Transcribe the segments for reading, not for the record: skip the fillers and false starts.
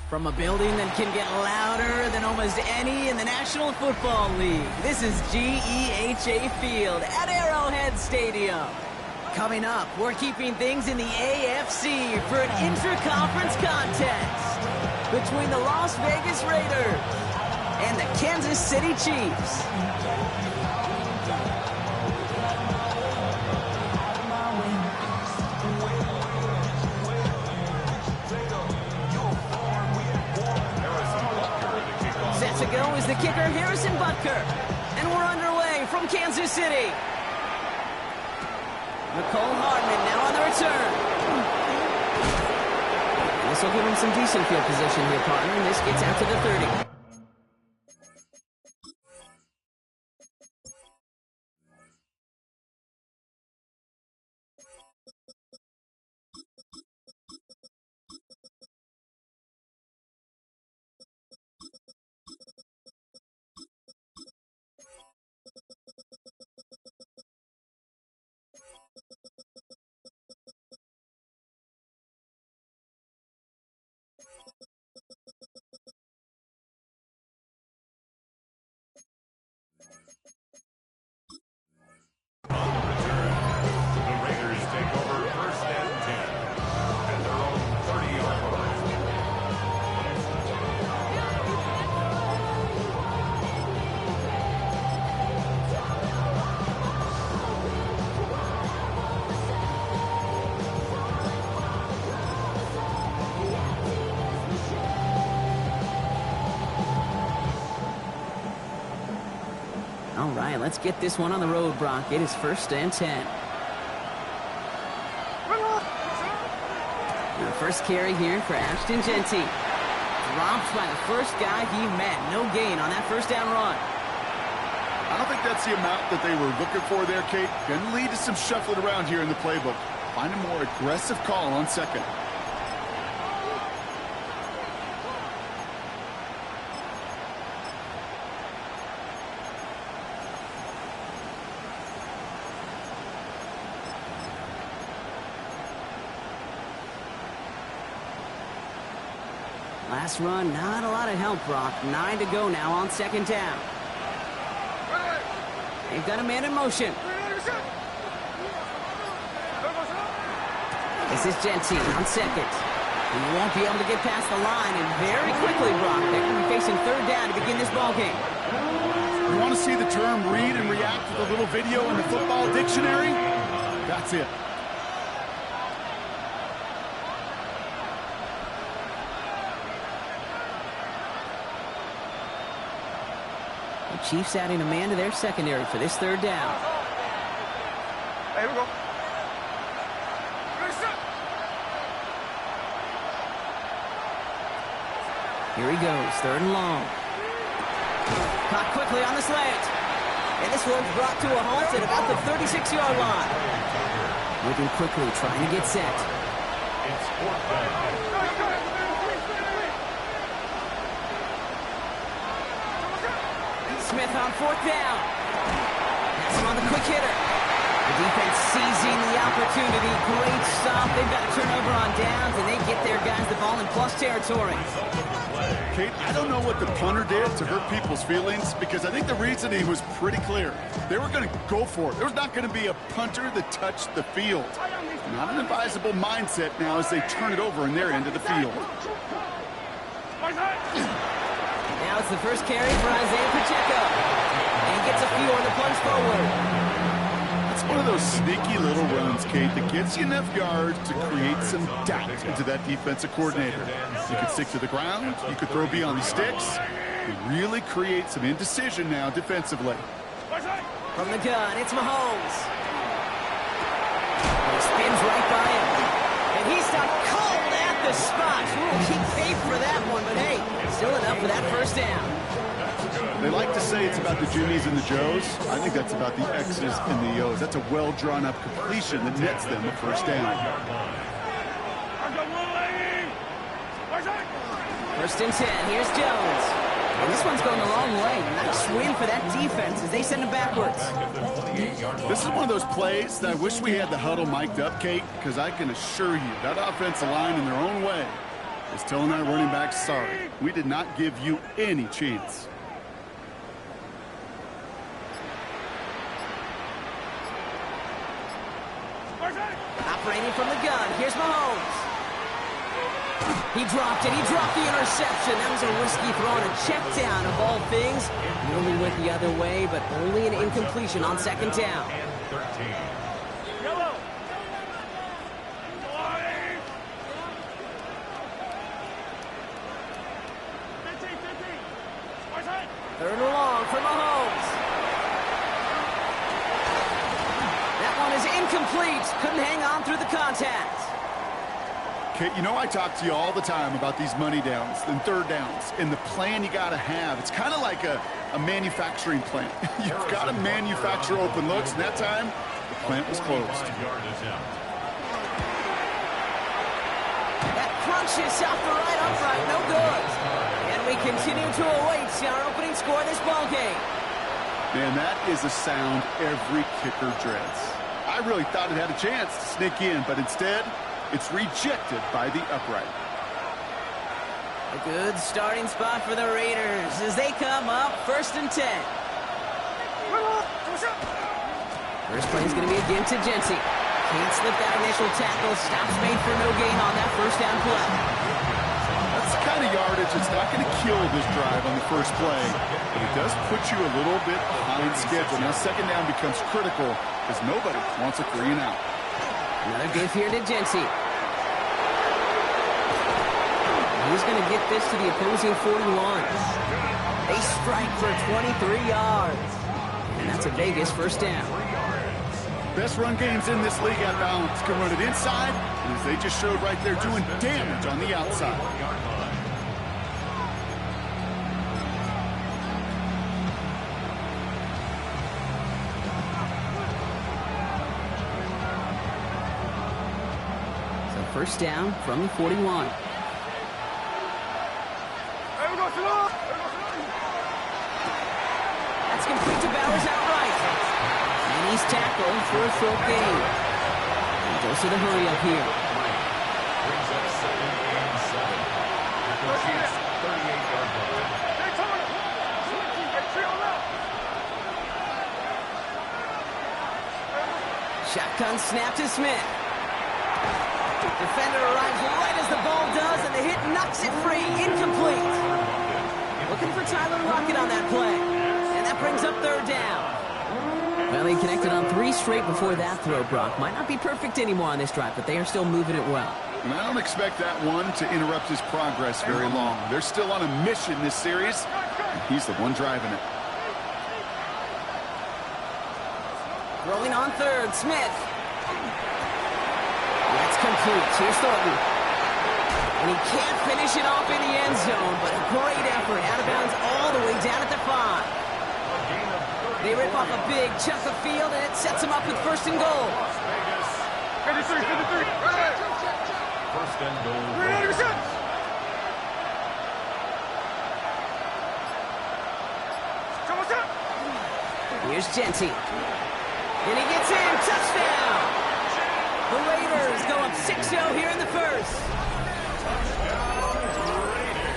From a building that can get louder than almost any in the National Football League, this is GEHA Field at Arrowhead Stadium. Coming up, we're keeping things in the AFC for an intra-conference contest between the Las Vegas Raiders and the Kansas City Chiefs. To go is the kicker, Harrison Butker. And we're underway from Kansas City. Nicole Hardman now on the return. And this will give him some decent field position here, partner, and this gets out to the 30. All right, let's get this one on the road, Brock. It is 1st and 10. The first carry here for Ashton Jeanty. Dropped by the first guy he met. No gain on that first down run. I don't think that's the amount that they were looking for there, Kate. Going to lead to some shuffling around here in the playbook. Find a more aggressive call on second. Last run, not a lot of help, Brock. 9 to go now on 2nd down. They've got a man in motion. This is Jeanty on 2nd. He won't be able to get past the line, and very quickly, Brock, they're going to be facing 3rd down to begin this ballgame. You want to see the term read and react with a little video in the football dictionary? That's it. Chiefs adding a man to their secondary for this 3rd down. Here we go. Here he goes, 3rd and long. Caught quickly on the slant. And this one's brought to a halt at about the 36-yard line. Moving quickly, trying to get set. Smith on 4th down. That's him on the quick hitter. The defense seizing the opportunity. Great stop. They've got a turnover on downs, and they get their guys the ball in plus territory. Kate, I don't know what the punter did to hurt people's feelings, because I think the reasoning was pretty clear. They were going to go for it. There was not going to be a punter that touched the field. Not an advisable mindset now as they turn it over in their end of the field. Now it's the first carry for Isaiah Pacheco. And he gets a few on the punch forward. It's one of those sneaky little runs, Kate, that gets you enough yards to create some doubt into that defensive coordinator. You could stick to the ground. You could throw beyond the sticks. You really create some indecision now defensively. From the gun, it's Mahomes. He spins right by him. And he's not cold at the spot. Ooh, he paid for that one, but hey, still enough for that 1st down. They like to say it's about the Jimmies and the Joes. I think that's about the X's and the O's. That's a well-drawn up completion that nets them a 1st down. 1st and 10. Here's Jones. And this one's going the wrong way. Nice win for that defense as they send it backwards. This is one of those plays that I wish we had the huddle mic'd up, Kate, because I can assure you that offensive line in their own way is telling that running back, sorry, we did not give you any chance. Operating from the gun, here's Mahomes. He dropped it, he dropped the interception. That was a risky throw and a check down of all things. Nearly went the other way, but only an incompletion on 2nd down. Third and long for Mahomes. That one is incomplete. Couldn't hang on through the contact. Kate, you know I talk to you all the time about these money downs and 3rd downs and the plan you got to have. It's kind of like a manufacturing plant. You've got to manufacture open looks, and that time, the plant was closed. That crunches off the right upright, no good. And we continue to await our opening score of this ballgame. Man, that is a sound every kicker dreads. I really thought it had a chance to sneak in, but instead, it's rejected by the upright. A good starting spot for the Raiders as they come up 1st and 10. First play is going to be again to Jency. Can't slip that initial tackle. Stops made for no gain on that 1st down play. That's the kind of yardage that's not going to kill this drive on the 1st play, but it does put you a little bit behind schedule. Now 2nd down becomes critical because nobody wants a 3 and out. Another give here to Jency. He's going to get this to the opposing 41. They strike for 23 yards. And that's a Vegas 1st down. Best run games in this league at balance can run it inside, and as they just showed right there, doing damage on the outside. So 1st down from the 41. That's complete to Bowers outright. And he's tackled for a short gain. He goes to the hurry up here. Brings up 2nd and 7. 38-yard line. Shotgun snap to Smith. Defender arrives right as the ball does, and the hit knocks it free. Incomplete. Looking for Tyler Lockett on that play. And that brings up 3rd down. Well, he connected on 3 straight before that throw, Brock. Might not be perfect anymore on this drive, but they are still moving it well. And I don't expect that one to interrupt his progress very long. They're still on a mission this series, and he's the one driving it. Rolling on 3rd, Smith. That's complete. Here's Thornton. And he can't finish it off in the end zone, but a great effort. Out of bounds all the way down at the 5. They rip off a big chunk of field, and it sets them up with first and goal. 53. First and goal. Here's Genty. And he gets in. Touchdown! The Raiders go up 6-0 here in the first.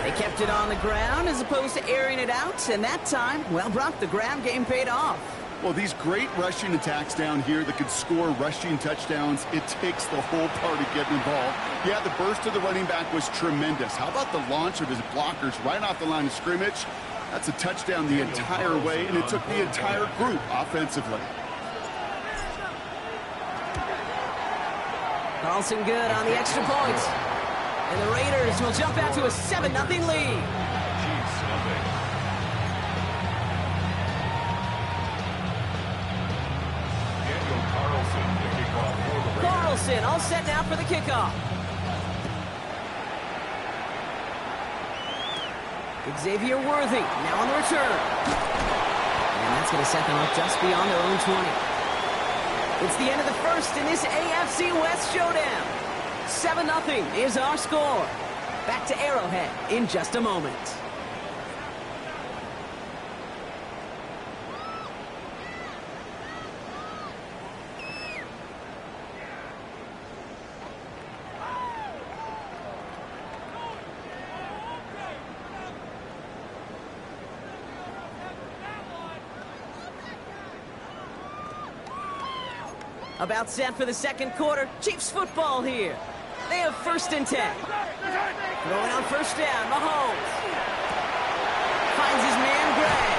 They kept it on the ground as opposed to airing it out, and that time, well, Brock, the ground game paid off. Well, these great rushing attacks down here that could score rushing touchdowns, it takes the whole party getting involved. Yeah, the burst of the running back was tremendous. How about the launch of his blockers right off the line of scrimmage? That's a touchdown the entire way, and it took the entire group offensively. Carlson good on the extra point. And the Raiders will jump out to a 7-0 lead. Carlson all set now for the kickoff. Xavier Worthy now on the return. And that's going to set them up just beyond their own 20. It's the end of the first in this AFC West showdown. 7-0 is our score. Back to Arrowhead in just a moment. About set for the second quarter. Chiefs football here. They have first and 10. Throwing on first down. Mahomes finds his man Gray.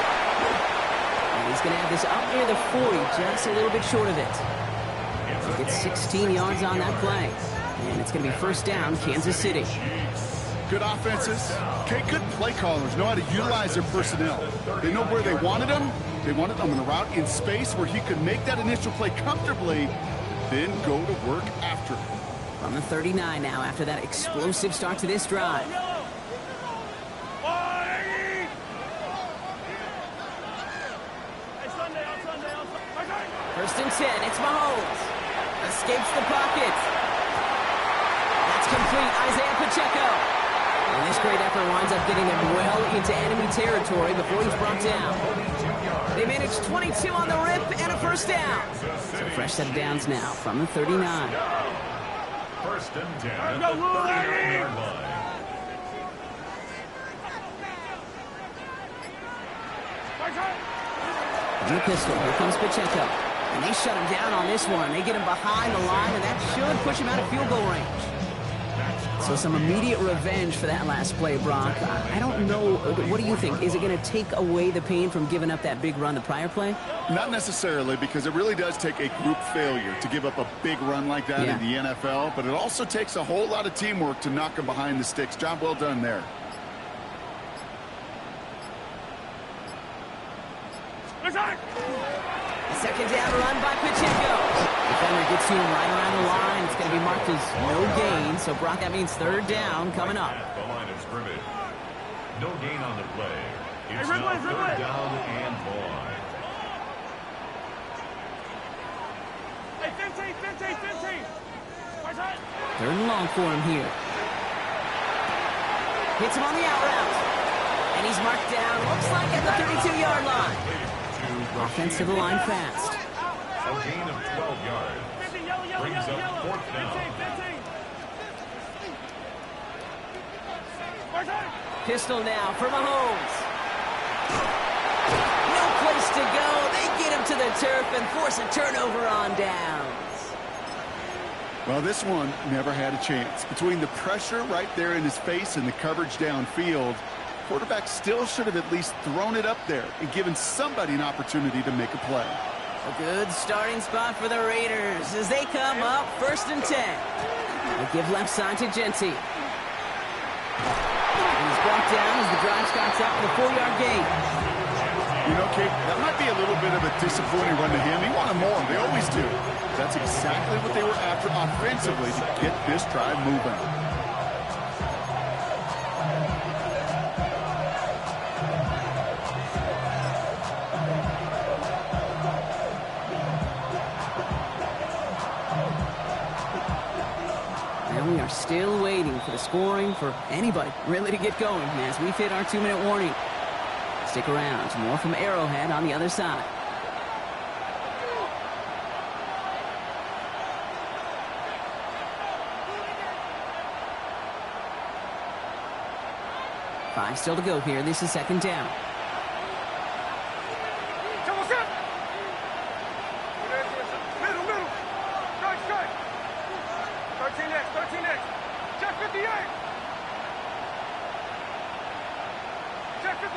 And he's going to have this up near the 40, just a little bit short of it. He gets 16 yards on that play. And it's going to be first down, Kansas City. Good offenses. Okay, good play callers know how to utilize their personnel. They know where they wanted them. They wanted them on a route in space where he could make that initial play comfortably, then go to work after. From the 39 now after that explosive start to this drive. First and 10, it's Mahomes. Escapes the pocket. That's complete, Isaiah Pacheco. And this great effort winds up getting them well into enemy territory before he's brought down. They managed 22 on the rip and a first down. So fresh set of downs now from the 39. First and 10 at the 39-yard line. In the pistol, here comes Pacheco. And they shut him down on this one. They get him behind the line, and that should push him out of field goal range. So some immediate revenge for that last play, Brock. I don't know. What do you think? Is it going to take away the pain from giving up that big run the prior play? Not necessarily, because it really does take a group failure to give up a big run like that in the NFL. But it also takes a whole lot of teamwork to knock him behind the sticks. Job well done there. Second down run by Pacheco. Defender gets to him right around the line. It's going to be marked as no gain. So, Brock, that means third down coming up. At the line of scrimmage. No gain on the play. It's now third down and more. Hey, 15. Third and long for him here. Hits him on the out route. And he's marked down, looks like at the 32-yard line. Offense to the line fast. A gain of 12 yards. Brings up fourth down. Pistol now for Mahomes. No place to go. They get him to the turf and force a turnover on downs. Well, this one never had a chance. Between the pressure right there in his face and the coverage downfield, quarterback still should have at least thrown it up there and given somebody an opportunity to make a play. A good starting spot for the Raiders as they come up first and 10. They give left side to Genty. He's brought down as the drive starts out with a 4-yard gain. You know, Kate, that might be a little bit of a disappointing run to him. He wanted more. They always do. That's exactly what they were after offensively to get this drive moving. Still waiting for the scoring, for anybody really to get going as we've hit our 2-minute warning. Stick around. More from Arrowhead on the other side. Five still to go here. This is second down. Middle. Strike. 13X. Check 58. Check 59.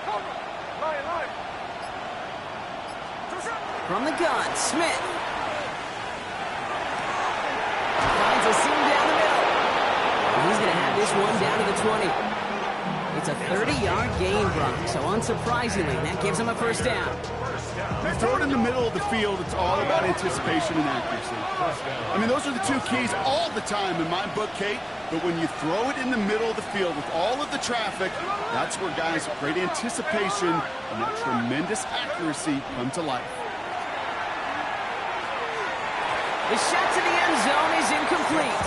Cover. Line. From the gun, Smith. Finds a seam down the middle. He's going to have this one down to the 20. It's a 30-yard gain, Brock, so unsurprisingly, that gives him a first down. You throw it in the middle of the field, it's all about anticipation and accuracy. I mean, those are the two keys all the time in my book, Kate. But when you throw it in the middle of the field with all of the traffic, that's where guys with great anticipation and that tremendous accuracy come to life. The shot to the end zone is incomplete.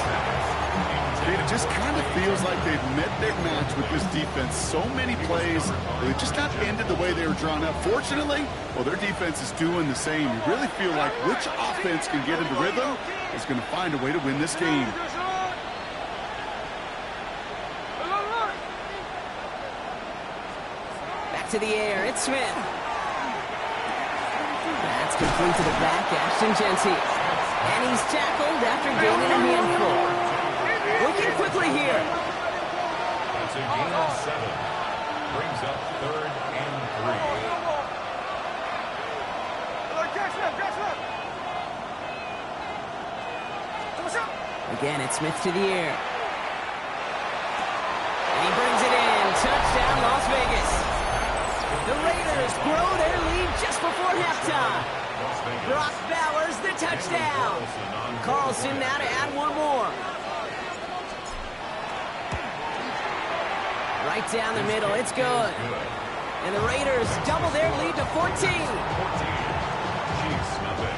It just kind of feels like they've met their match with this defense. So many plays, they've just not ended the way they were drawn up. Fortunately, well, their defense is doing the same. You really feel like which offense can get into rhythm is going to find a way to win this game. Back to the air, it's Smith. That's complete to the back, Ashton Genty. And he's tackled after gaining a handful. Looking quickly here. That's a gain of 7. Brings up 3rd and 3. Again, it's Smith to the air. And he brings it in. Touchdown, Las Vegas. The Raiders grow their lead just before halftime. Brock Bowers the touchdown. Carlson now to add one more. Right down the middle, it's good. And the Raiders double their lead to 14. Chiefs nothing.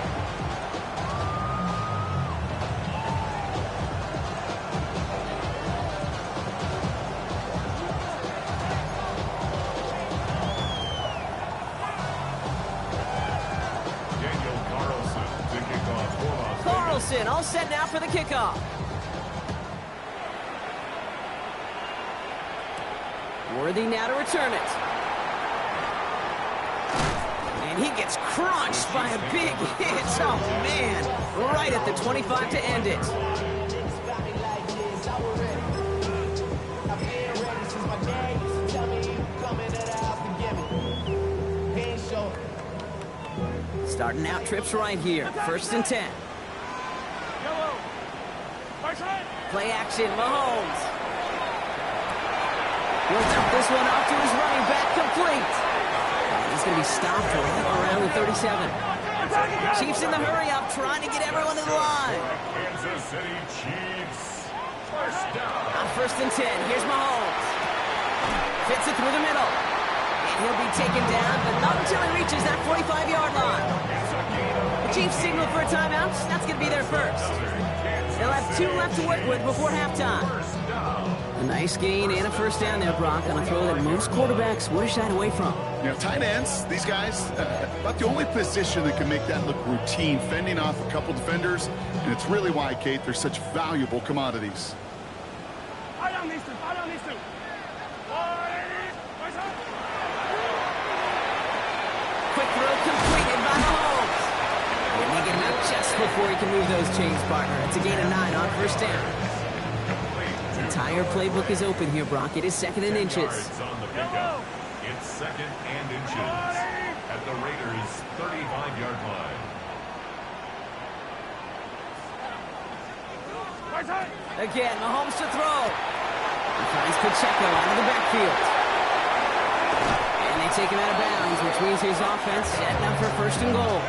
Daniel Carlson to kick off for Las Vegas. Carlson all set now for the kickoff. Worthy now to return it. And he gets crunched by a big hit. Oh, man. Right at the 25 to end it. Starting out trips right here. 1st and 10. Play action, Mahomes. He'll dump this one off to his running back, complete. He's going to be stopped right around the 37. Chiefs in the hurry-up, trying to get everyone to the line. Kansas City Chiefs. First down. On 1st and 10, here's Mahomes. Fits it through the middle. And he'll be taken down, but not until he reaches that 45-yard line. The Chiefs signal for a timeout. That's going to be their first. They'll have 2 left to work with before halftime. A nice gain and a first down there, Brock, on a throw that most quarterbacks would have shied away from. You know, tight ends, these guys, about the only position that can make that look routine, fending off a couple defenders, and it's really why, Kate, they're such valuable commodities. Eye on these two. Quick throw completed by Mahomes. And they get him out just before he can move those chains, partner. It's a gain of 9 on first down. The entire playbook is open here, Brock. It is 2nd and inches. On the pickup. It's 2nd and inches at the Raiders' 35-yard line. Again, Mahomes to throw. He finds Pacheco out of the backfield. And they take him out of bounds, which means his offense setting up for 1st and goal.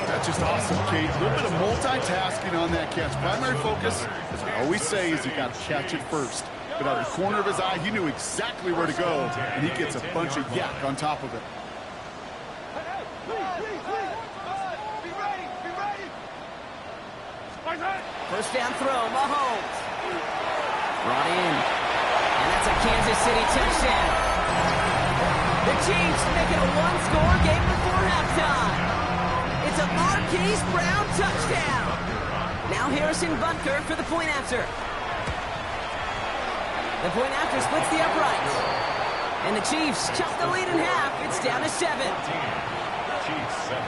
That's just awesome, Kate. A little bit of multitasking on that catch. Primary focus, as I always say, is you got to catch it first. But out of the corner of his eye, he knew exactly where to go, and he gets a bunch of yak on top of it. First down throw, Mahomes. Brought in. And that's a Kansas City touchdown. The Chiefs make it a one-score game before halftime. It's a Marquise Brown touchdown. Now Harrison Butker for the point after. The point after splits the uprights. And the Chiefs cut the lead in half. It's down to 7. Chiefs 7.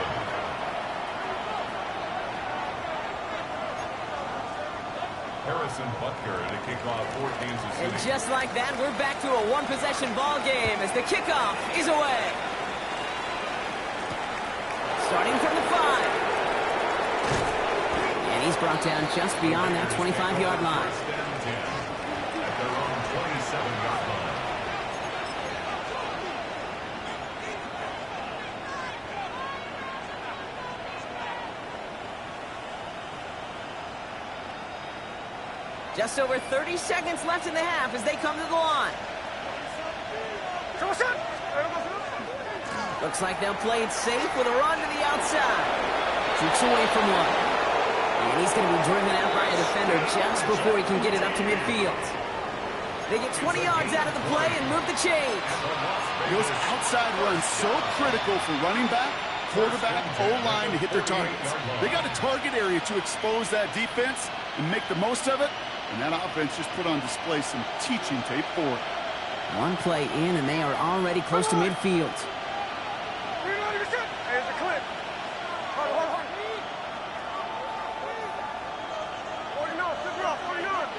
Harrison Butker to kick off for Kansas City. And just like that, we're back to a one-possession ball game as the kickoff is away. Starting from the 5. And he's brought down just beyond that 25-yard line. First and 10 at their own 27-yard line. Just over 30 seconds left in the half as they come to the line. Looks like they'll play it safe with a run to the outside. Shoots away from one. And he's going to be driven out by a defender just before he can get it up to midfield. They get 20 yards out of the play and move the chains. Those outside runs so critical for running back, quarterback, O-line to hit their targets. They got a target area to expose that defense and make the most of it. And that offense just put on display some teaching tape for it. One play in, and they are already close to midfield. Here's the clip. Hold on. 49, flip it off, 49.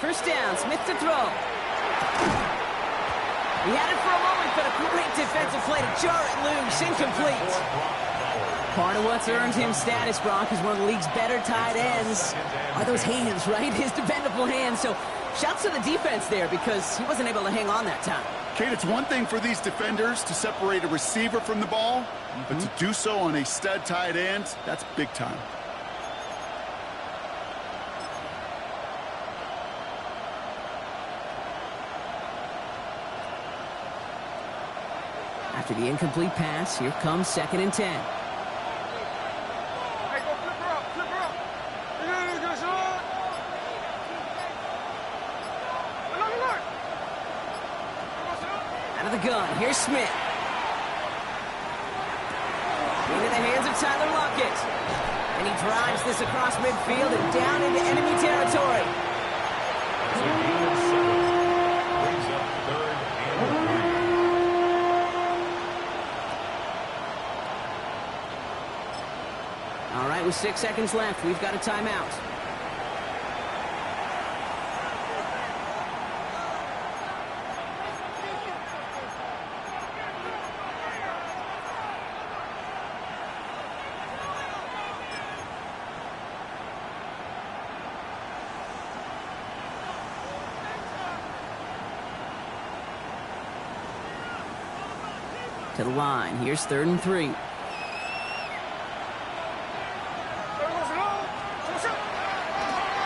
First down, Smith to throw. He had it for a moment, but a great defensive play to jar it loose, incomplete. Part of what's earned him status, Brock, is one of the league's better tight ends. Are those hands, right? His dependable hands. So shouts to the defense there because he wasn't able to hang on that time. Kate, it's one thing for these defenders to separate a receiver from the ball, but to do so on a stud tight end, that's big time. After the incomplete pass, here comes 2nd and 10. Out of the gun, here's Smith. Into the hands of Tyler Lockett. And he drives this across midfield and down into enemy territory. So gain of 7 brings up 3rd and 3. All right, with 6 seconds left, we've got a timeout. To the line. Here's 3rd and 3.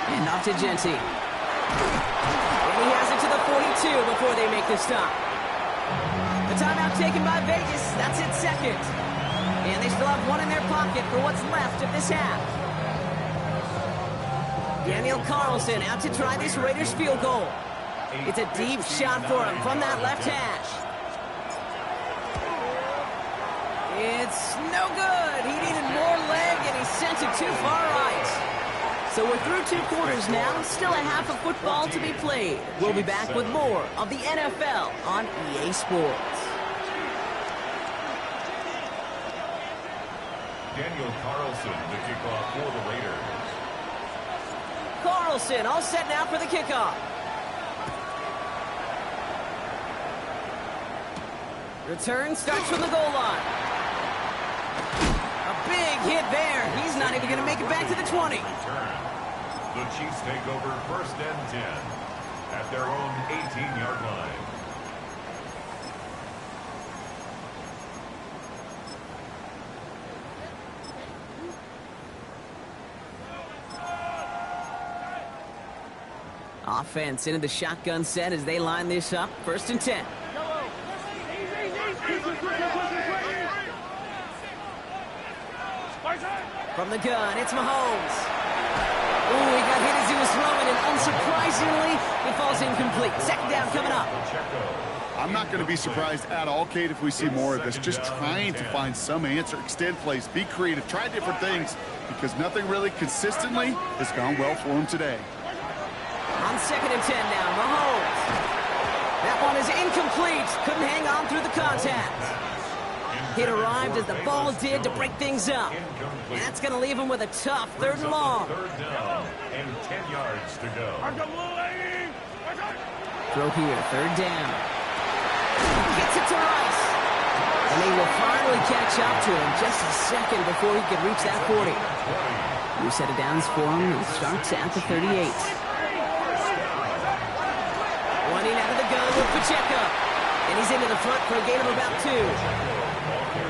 And off to Genty. And he has it to the 42 before they make the stop. The timeout taken by Vegas. That's its 2nd. And they still have one in their pocket for what's left of this half. Daniel Carlson out to try this Raiders field goal. It's a deep shot for him from that left hash. It's no good. He needed more leg, and he sent it too far right. So we're through 2 quarters now. Still a half of football to be played. We'll be back with more of the NFL on EA Sports. Daniel Carlson to kick off for the Raiders. Carlson all set now for the kickoff. Return starts from the goal line. A big hit there. He's not even going to make it back to the 20. Return. The Chiefs take over 1st and 10 at their own 18-yard line. Offense into the shotgun set as they line this up. 1st and 10. From the gun, it's Mahomes. Ooh, he got hit as he was throwing, and unsurprisingly, it falls incomplete. Second down coming up. I'm not going to be surprised at all, Kate, if we see more of this. Just trying to find some answer, extend plays, be creative, try different things, because nothing really consistently has gone well for him today. On 2nd and 10 now, Mahomes. That one is incomplete. Couldn't hang on through the contact. Hit arrived as the ball did to break things up. And that's going to leave him with a tough 3rd and long. 3rd down and 10 yards to go. Throw here, 3rd down. Gets it to Rice. And they will finally catch up to him just a second before he could reach that 40. New set of downs for him, and starts at the 38. Running out of the gun with Pacheco. And he's into the front for a gain of about 2.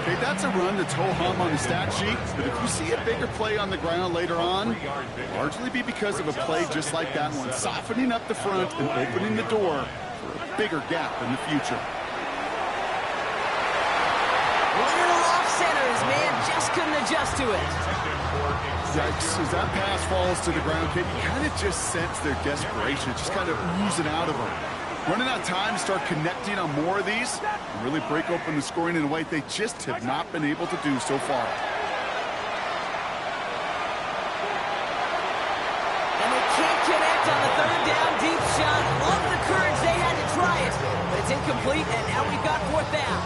Okay, that's a run that's ho-hum on the stat sheet, but if you see a bigger play on the ground later on, it'll largely be because of a play just like that one, softening up the front and opening the door for a bigger gap in the future. Little off center, his man just couldn't adjust to it. Yikes, as that pass falls to the ground, Kate, you kind of just sense their desperation. It's just kind of oozing out of them. Running out of time to start connecting on more of these and really break open the scoring in a way they just have not been able to do so far. And they can't connect on the 3rd down deep shot. Love the courage they had to try it, but it's incomplete, and now we've got 4th down.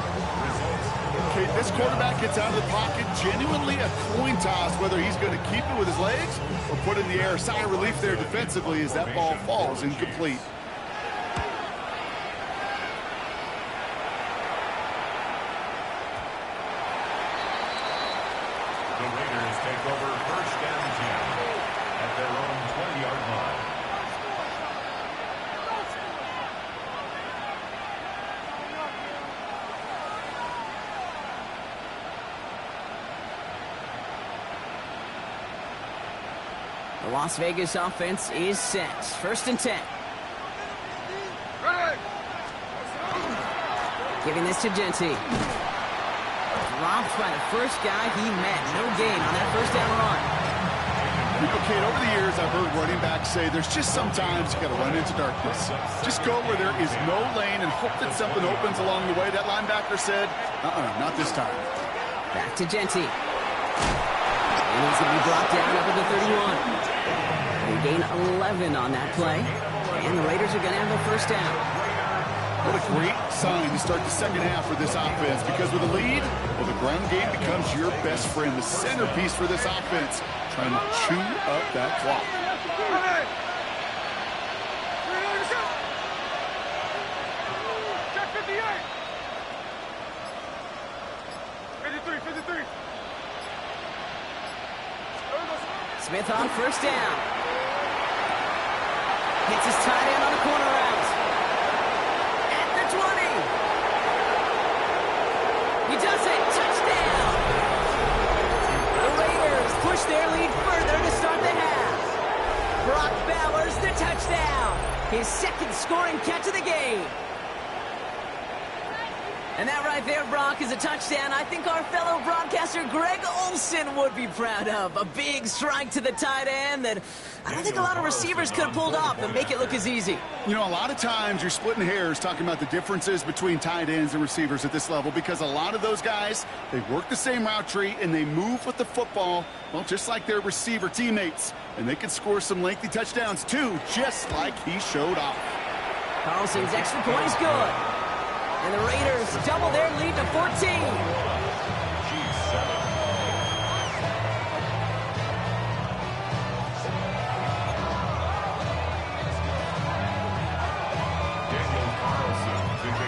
Okay, this quarterback gets out of the pocket, genuinely a coin toss whether he's going to keep it with his legs or put it in the air. Sigh of relief there defensively as that ball falls incomplete. The Raiders take over 1st and 10 at their own 20-yard line. The Las Vegas offense is set. 1st and 10. Giving this to Genty. Dropped by the first guy he met. No gain on that 1st down run. Okay, over the years, I've heard running backs say there's just sometimes you got to run into darkness. Just go where there is no lane and hope that something opens along the way. That linebacker said, not this time. Back to Genty. And he's going to be brought down up at the 31. They gain 11 on that play. And the Raiders are going to have a 1st down. What a great sign to start the 2nd half for this offense, because with a lead, well, the ground game becomes your best friend, the centerpiece for this offense, trying to chew up that clock. Check 58. 53. Smith on 1st down. Hits his tight end on the corner route. At the 20. He does it. Touchdown. The Raiders push their lead further to start the half. Brock Bowers the touchdown. His 2nd scoring catch of the game. And that right there, Brock, is a touchdown I think our fellow broadcaster Greg Olsen would be proud of. A big strike to the tight end that I don't think a lot of receivers could have pulled off and make it look as easy. You know, a lot of times you're splitting hairs talking about the differences between tight ends and receivers at this level, because a lot of those guys, they work the same route tree and they move with the football, well, just like their receiver teammates. And they can score some lengthy touchdowns too, just like he showed off. Carlson's extra point is good. And the Raiders double their lead to 14.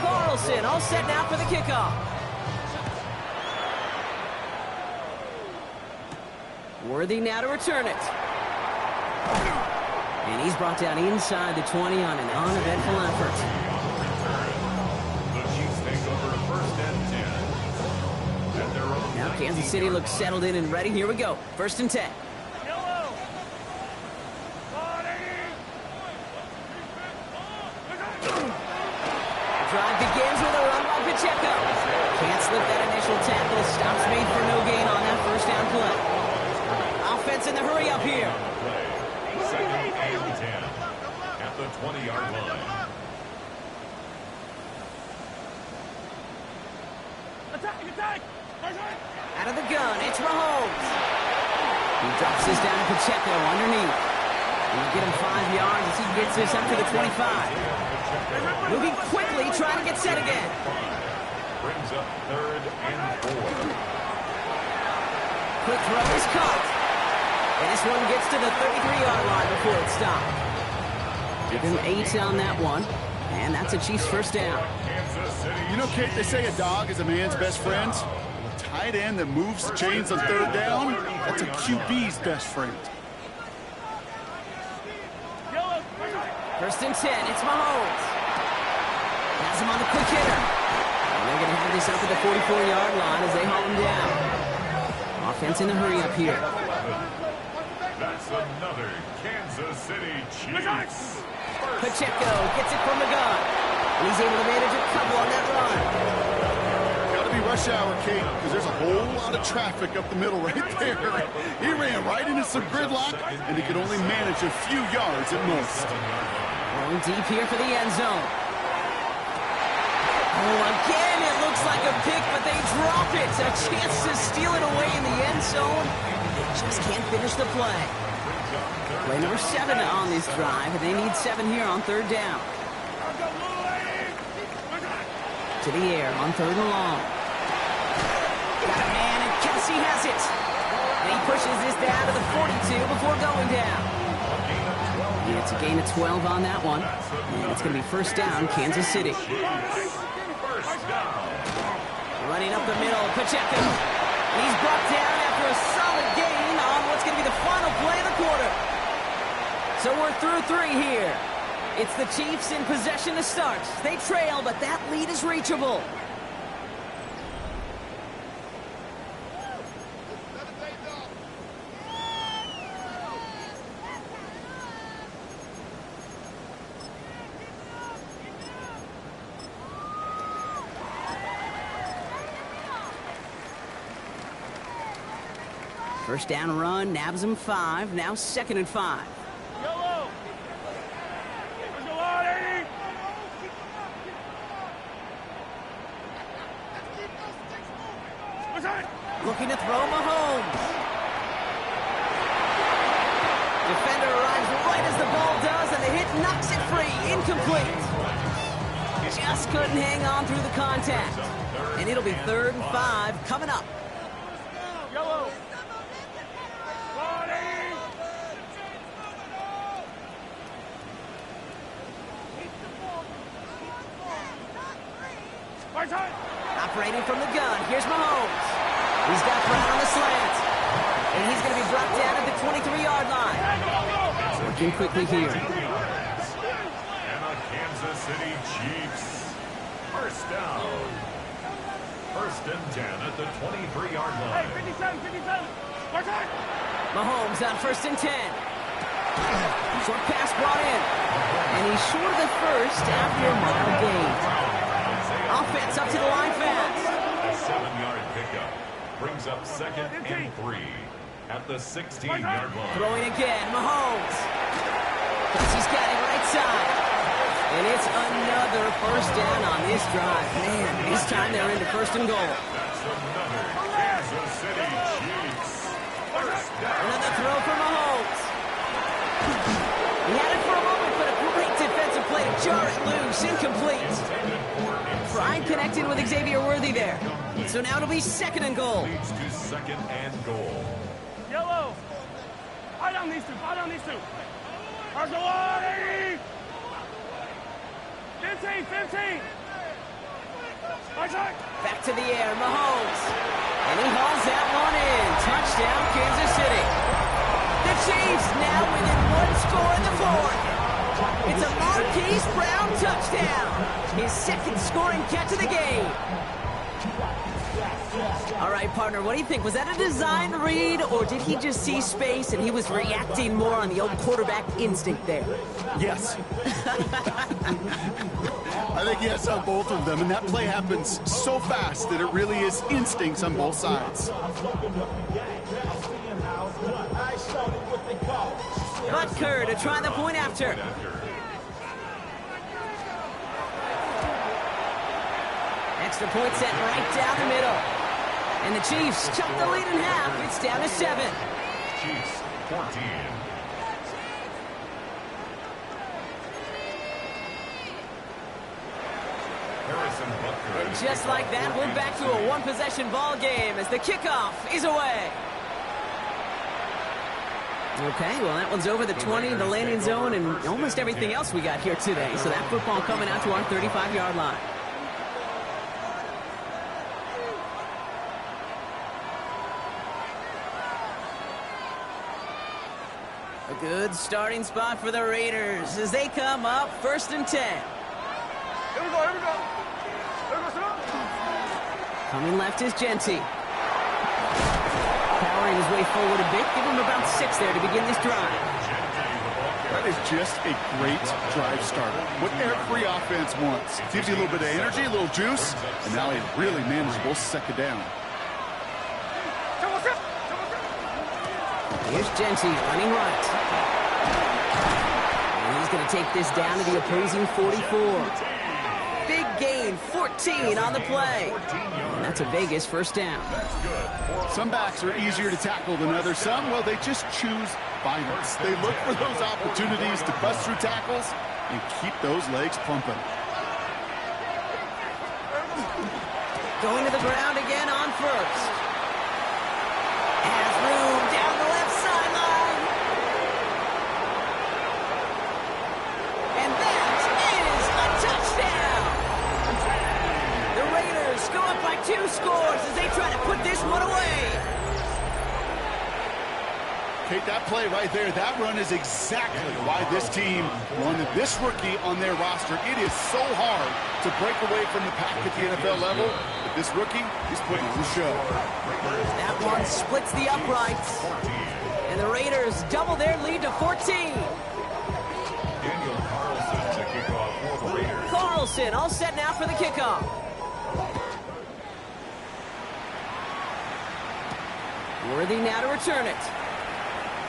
Carlson all set now for the kickoff. Worthy now to return it. And he's brought down inside the 20 on an uneventful effort. Now Kansas City looks settled in and ready. Here we go. 1st and 10. Drive begins with a run by Pacheco. Can't slip that initial tackle. Stops made for no gain on that 1st down play. defense in the hurry up here. Second and 10 at the 20-yard line. Attack! Out of the gun, it's Mahomes. He drops this down to Pacheco underneath. He'll get him 5 yards as he gets this up to the 25. Moving quickly, trying to get set again. Brings up third and 4. Quick throw is caught. And this one gets to the 33-yard line before it stopped. Give him 8 on that one. And that's a Chiefs first down. You know, Kate, they say a dog is a man's best friend. A tight end that moves the chains on third down, that's a QB's best friend. First and 10, it's Mahomes. Has him on the quick hitter. And they're going to have this up at the 44-yard line as they haul him down. Offense in a hurry up here. That's another Kansas City Chiefs. Pacheco gets it from the gun. And he's able to manage a couple on that run. Got to be rush hour, Kate, because there's a whole lot of traffic up the middle right there. He ran right into some gridlock, and he could only manage a few yards at most. Going deep here for the end zone. Oh, again, it looks like a pick, but they drop it. A chance to steal it away in the end zone. Just can't finish the play. Play number 7 on this drive, and they need 7 here on third down. To the air on third and long. Got a man, and Kelsey has it. And he pushes this down to the 42 before going down. And it's a gain of 12 on that one. And it's going to be first down, Kansas City. Running up the middle, Pacheco. And he's brought down after a solid gain on what's going to be the final play of the quarter. So we're through 3 here. It's the Chiefs in possession to start. They trail, but that lead is reachable. First down run, nabs him 5. Now 2nd and 5. Yellow! There's a lot, 80! Looking to throw Mahomes. Defender arrives right as the ball does, and the hit knocks it free. Incomplete. Just couldn't hang on through the contact. And it'll be 3rd and 5 coming up. Yellow! Operating from the gun, here's Mahomes. He's got Brown on the slant. And he's going to be brought down at the 23-yard line. Working quickly here. And the Kansas City Chiefs. First down. First and 10 at the 23-yard line. Hey, 57! Mahomes on first and 10. Short pass brought in. And he's short of the first after a minor gain. Offense up to the line fast. A 7-yard pickup brings up 2nd and 3 at the 16-yard line. Throwing again, Mahomes. Kelsey's got it right side. And it's another first down on this drive. Man, this time they're into 1st and goal. That's another Kansas City Chiefs. First down. Another throw for Mahomes. He had it for a moment, but a great defensive play to jar it loose. Incomplete. Pride connected with Xavier Worthy there. So now it'll be 2nd and goal. Leads to 2nd and goal. Yellow! Fight on these two! There's a lot, 80! 15! Back to the air, Mahomes. And he hauls that one in. Touchdown, Kansas City. The Chiefs now within 1 score in the 4th. It's a Marquise Brown touchdown. His 2nd scoring catch of the game. All right, partner, what do you think? Was that a design read, or did he just see space and he was reacting more on the old quarterback instinct there? Yes. I think yes on both of them, and that play happens so fast that it really is instincts on both sides. Butker to try the point after. Extra point set right down the middle. And the Chiefs cut the lead in half. It's down to 7. Chiefs 14. And just like that, we're back to a one-possession ball game as the kickoff is away. Okay, well, that one's over the 20, the landing zone, and almost everything else we got here today. So that football coming out to our 35-yard line. A good starting spot for the Raiders as they come up 1st and 10. Here we go, here we go. Coming left is Genty. Powering his way forward a bit. Give him about 6 there to begin this drive. That is just a great drive starter. What every offense wants. Gives you a little bit of energy, a little juice, and now a really manageable second down. Here's Genty running right. And he's going to take this down to the opposing 44. Big gain, 14 on the play. And that's a Vegas first down. Some backs are easier to tackle than others. Some, well, they just choose violence. They look for those opportunities to bust through tackles and keep those legs pumping. Going to the ground again on first. Has room down the left sideline. And that is a touchdown. The Raiders go up by 2 scores as they try to put this one away. Take that play right there. That run is exactly why this team wanted this rookie on their roster. It is so hard to break away from the pack at the NFL level, but this rookie is putting on the show. That one splits the uprights, and the Raiders double their lead to 14. Daniel Carlson to kick off for the Raiders. Carlson all set now for the kickoff. Worthy now to return it.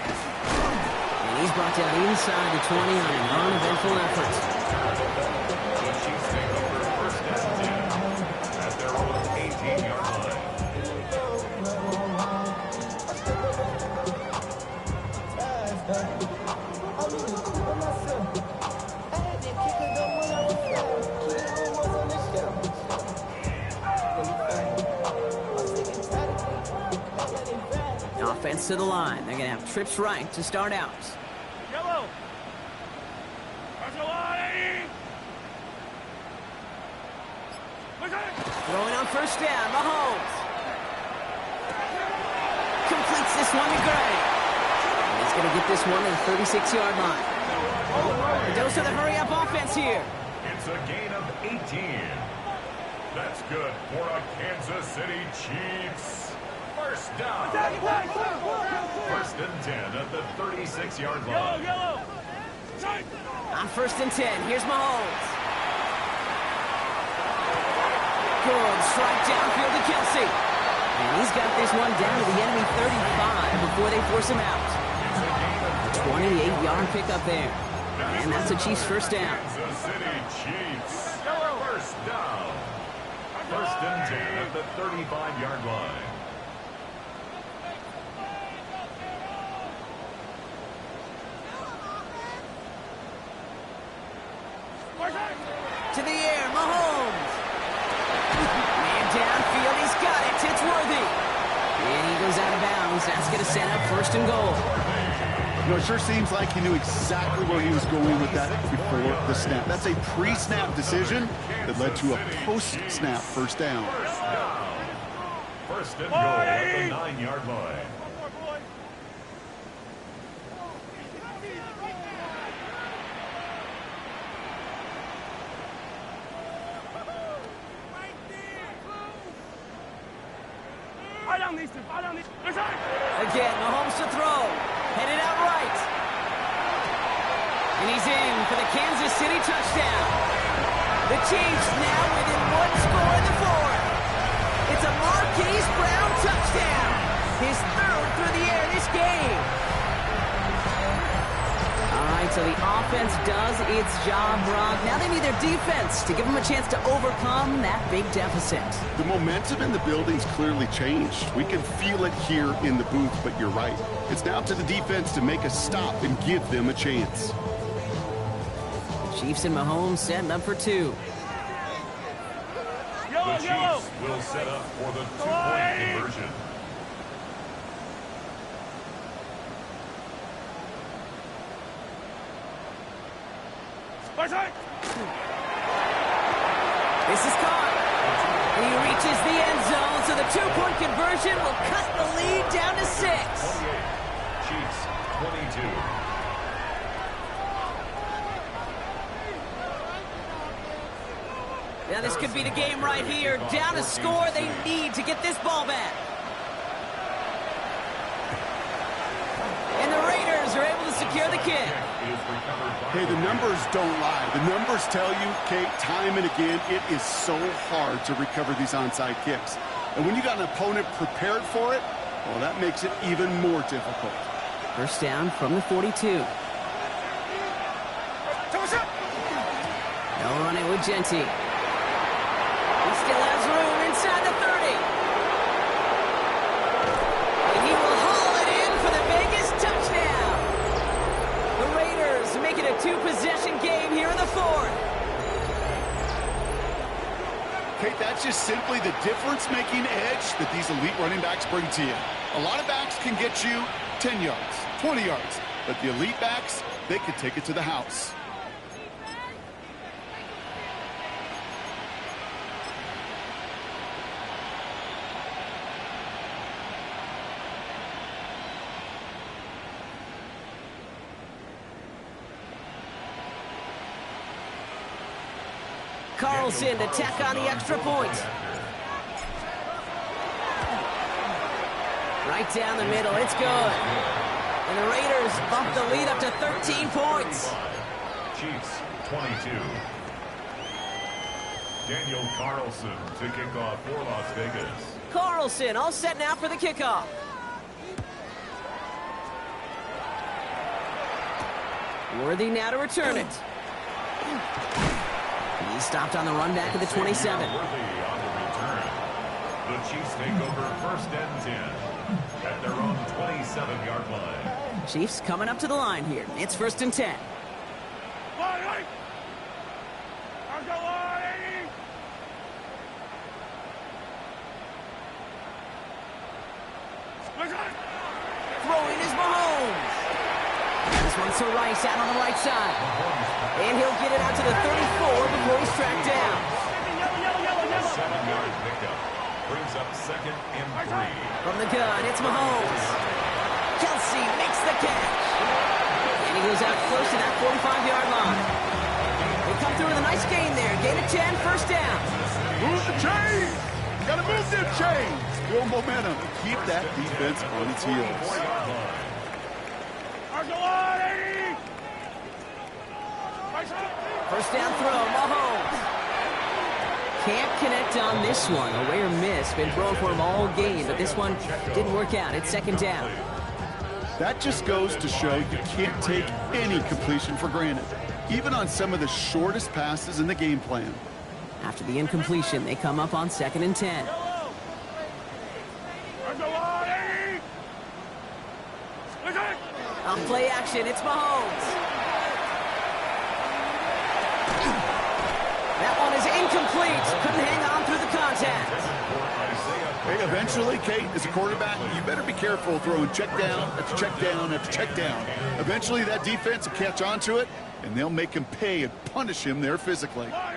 And he's brought down inside the 20 on an uneventful effort. The Chiefs take over 1st and 10 at their own 18-yard line. Offense to the line. They're going to have trips right to start out. Yellow. Throwing on 1st down, Mahomes. Completes this one to Gray. And he's going to get this one to the 36-yard line. A dose of the hurry-up offense here. It's a gain of 18. That's good for a Kansas City Chiefs. 1st down. 1st and 10 at the 36-yard line. Yellow. On 1st and 10, here's Mahomes. Good strike downfield to Kelsey. And he's got this one down to the enemy 35 before they force him out. 28-yard pickup there. And that's a Chiefs first down. Kansas City Chiefs. 1st down. 1st and 10 at the 35-yard line. To the air, Mahomes. Man downfield, he's got it. It's Worthy. And he goes out of bounds. That's going to set up 1st and goal. You know, it sure seems like he knew exactly where he was going with that before the snap. That's a pre-snap decision that led to a post-snap 1st down. 1st and goal at the 9-yard line. Again, Mahomes to throw. Headed out right. And he's in for the Kansas City touchdown. The Chiefs now within 1 score in the 4th. It's a Marquise Brown touchdown. His 3rd through the air this game. right, so the offense does its job, Brock. Now they need their defense to give them a chance to overcome that big deficit. The momentum in the building's clearly changed. We can feel it here in the booth, but you're right. It's now to the defense to make a stop and give them a chance. Chiefs and Mahomes setting up for two. The Chiefs will set up for the two-point conversion. This is caught. He reaches the end zone, so the two-point conversion will cut the lead down to 6. 28. Chiefs, 22. Now this could be the game right here. Down a score, they need to get this ball back. And the Raiders are able to secure the kick. Hey, the numbers don't lie. The numbers tell you, Kate, time and again, it is so hard to recover these onside kicks. And when you got an opponent prepared for it, well, that makes it even more difficult. First down from the 42. They'll run it with Genty. He still has room inside the 30. And he will haul it in for the Vegas touchdown. The Raiders make it a two-possession game here in the 4th. Kate, that's just simply the difference-making edge that these elite running backs bring to you. A lot of backs can get you 10 yards, 20 yards, but the elite backs, they can take it to the house. Carlson to tack on the extra point. Right down the middle, it's good. And the Raiders bump the lead up to 13 points. Chiefs, 22. Daniel Carlson to kick off for Las Vegas. Carlson all set now for the kickoff. Worthy now to return it. He stopped on the run back at the 27. Worthy on the return. The Chiefs take over first and 10 at their own 27-yard line. Chiefs coming up to the line here. It's first and 10. Throwing is Mahomes. This one's to Rice out on the right side. And he'll get it out to the 34 before he's tracked down. 7-yard pickup brings up second and 3. From the gun, it's Mahomes. Kelsey makes the catch. And he goes out close to that 45-yard line. They come through with a nice gain there. Gain of 10, first down. Move the chains! Gotta move them chains! Build momentum. Keep that defense on its heels. First down throw, Mahomes. Can't connect on this one. A rare miss. Been thrown for him all game, but this one didn't work out. It's second down. That just goes to show you can't take any completion for granted, even on some of the shortest passes in the game plan. After the incompletion, they come up on second and 10. On play action, it's Mahomes. That one is incomplete. Couldn't hang on through the contact. Hey, eventually, Kate, as a quarterback, you better be careful throwing check down after check down after check down. Eventually, that defense will catch on to it, and they'll make him pay and punish him there physically. Now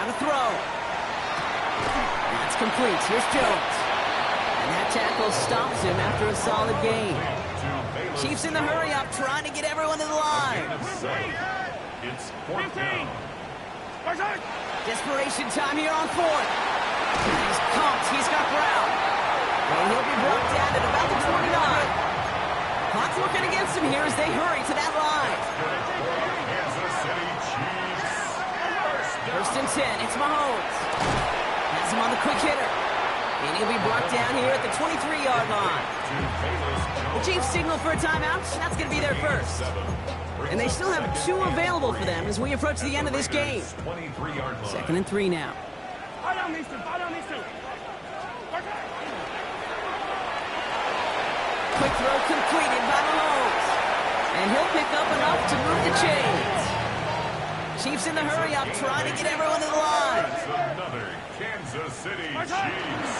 to throw. That's complete. Here's Jones. And that tackle stops him after a solid gain. Chiefs in the hurry-up, trying to get everyone to the line. It's fourth down. Desperation time here on fourth. He's pumped. He's got Brown. And he'll be brought down at about the 29. Clock's working against him here as they hurry to that line. Kansas City Chiefs. First and 10. It's Mahomes. Has him on the quick hitter. And he'll be brought down here at the 23-yard line. The Chiefs signal for a timeout. That's going to be their first. And they still have 2 available for them as we approach the end of this game. 2nd and 3 now. Quick throw completed by Mahomes. And he'll pick up enough to move the chains. Chiefs in the hurry-up, trying to get everyone to the line. Another Kansas City Chiefs.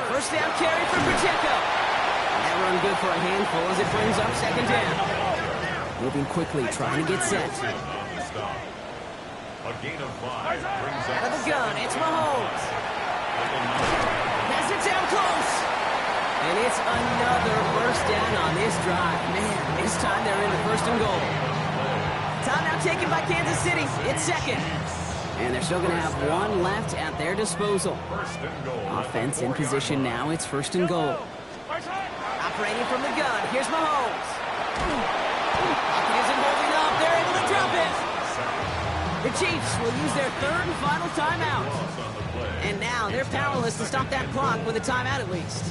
First down carry for Pacheco. That run good for a handful as it brings up 2nd down. Moving quickly, trying to get set. A gain of 5 brings up Out of the gun, it's Mahomes. Pass it down close. And it's another first down on this drive. Man, this time they're in the 1st and goal. Timeout taken by Kansas City. It's 2nd. And they're still going to have 1 left at their disposal. Offense in position now. It's 1st and goal. Operating from the gun. Here's Mahomes. Pocket isn't holding up. They're able to drop it. The Chiefs will use their 3rd and final timeout. And now they're powerless to stop that clock with a timeout at least.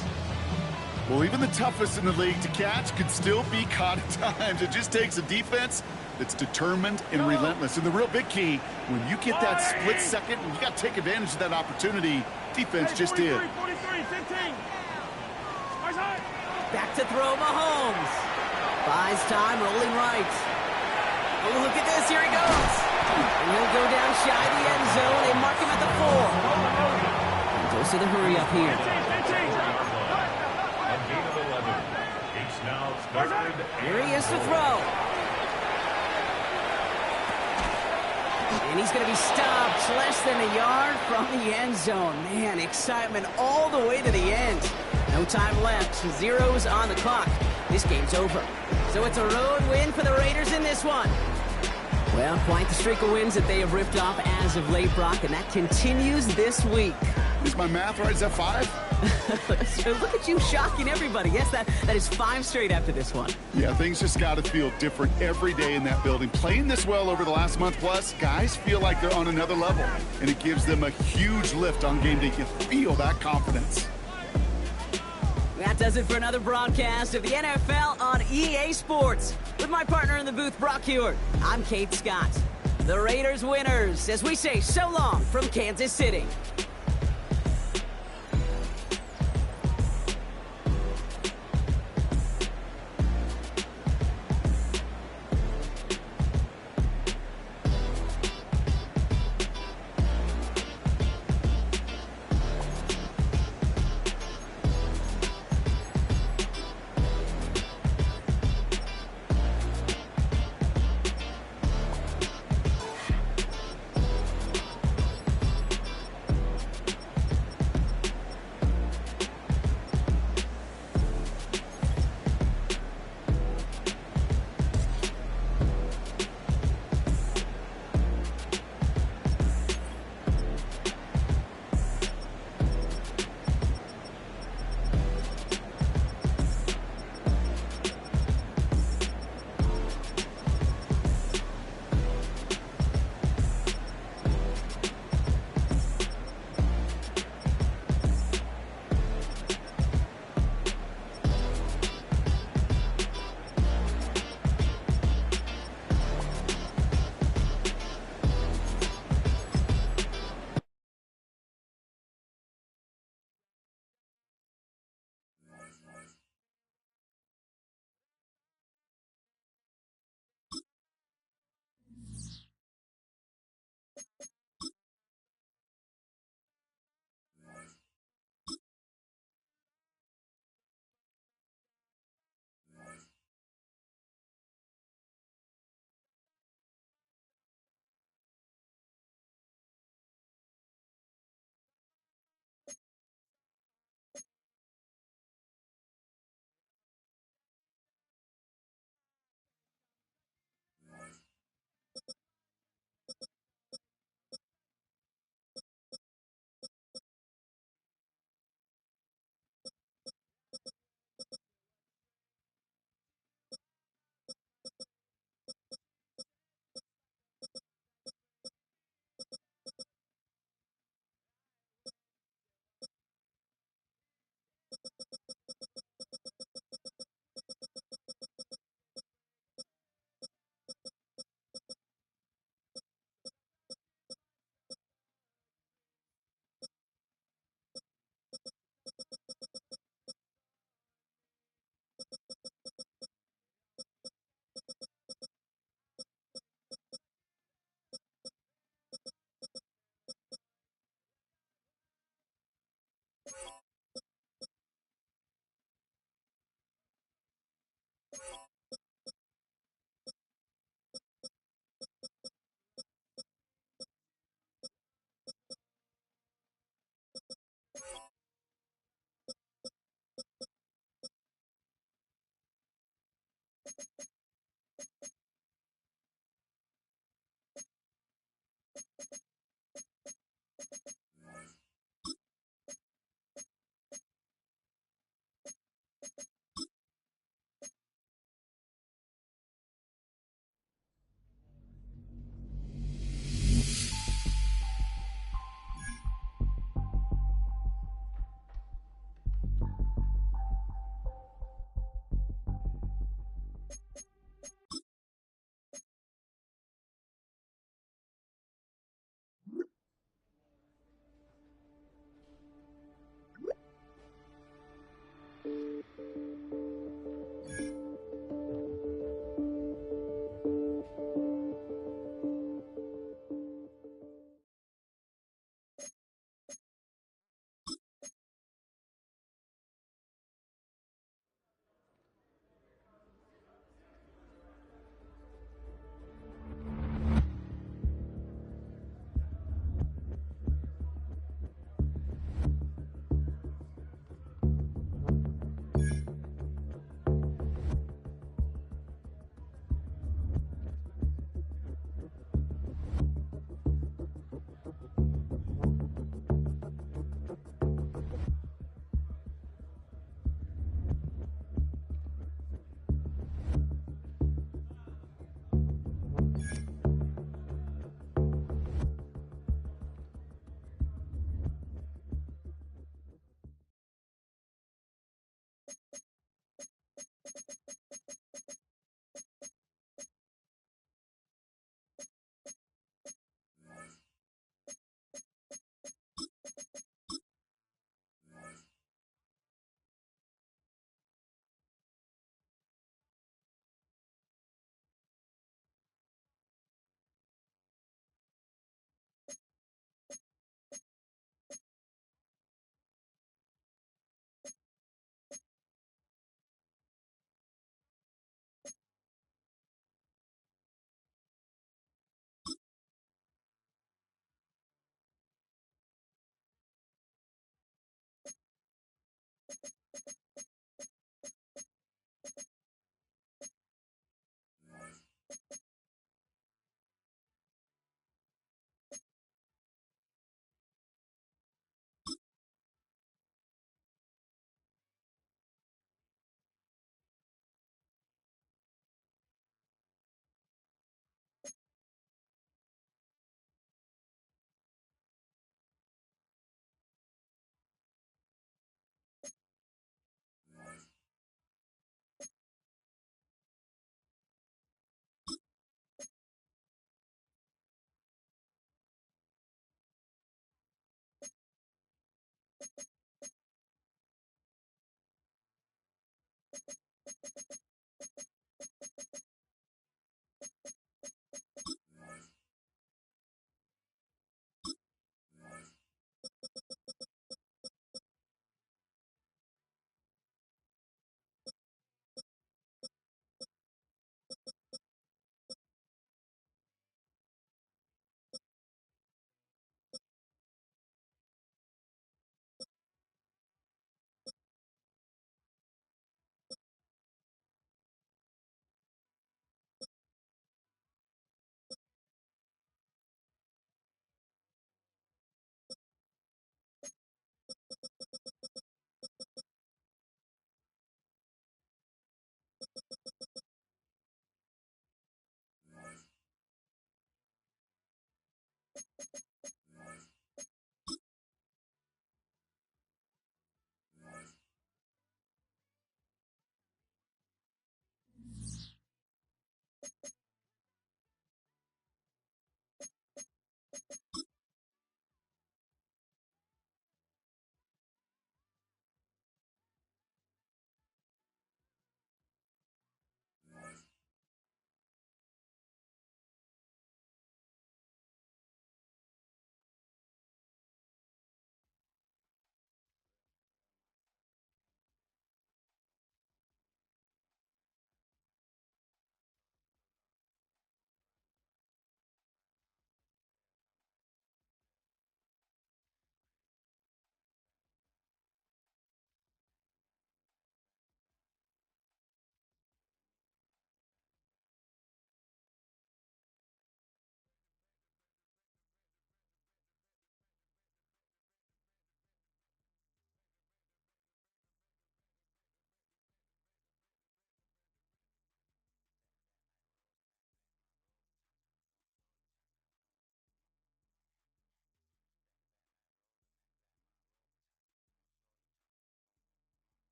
Well, even the toughest in the league to catch could still be caught at times. It just takes a defense that's determined and relentless. And the real big key, when you get that split second, and you got to take advantage of that opportunity, defense just did. Back to throw Mahomes. Buys time, rolling right. Oh, look at this. Here he goes. And he'll go down shy of the end zone. They mark him at the 4. And goes to the hurry up here. Here he is to throw. And he's going to be stopped less than a yard from the end zone. Man, excitement all the way to the end. No time left. 0's on the clock. This game's over. So it's a road win for the Raiders in this one. Well, quite the streak of wins that they have ripped off as of late, Brock, and that continues this week. Is my math right? Is that 5? So look at you shocking everybody. Yes, that is 5 straight after this one. Yeah, things just got to feel different every day in that building. Playing this well over the last month plus, guys feel like they're on another level, and it gives them a huge lift on game day. You feel that confidence. That does it for another broadcast of the NFL on EA Sports. With my partner in the booth, Brock Hewitt, I'm Kate Scott. The Raiders winners, as we say so long from Kansas City.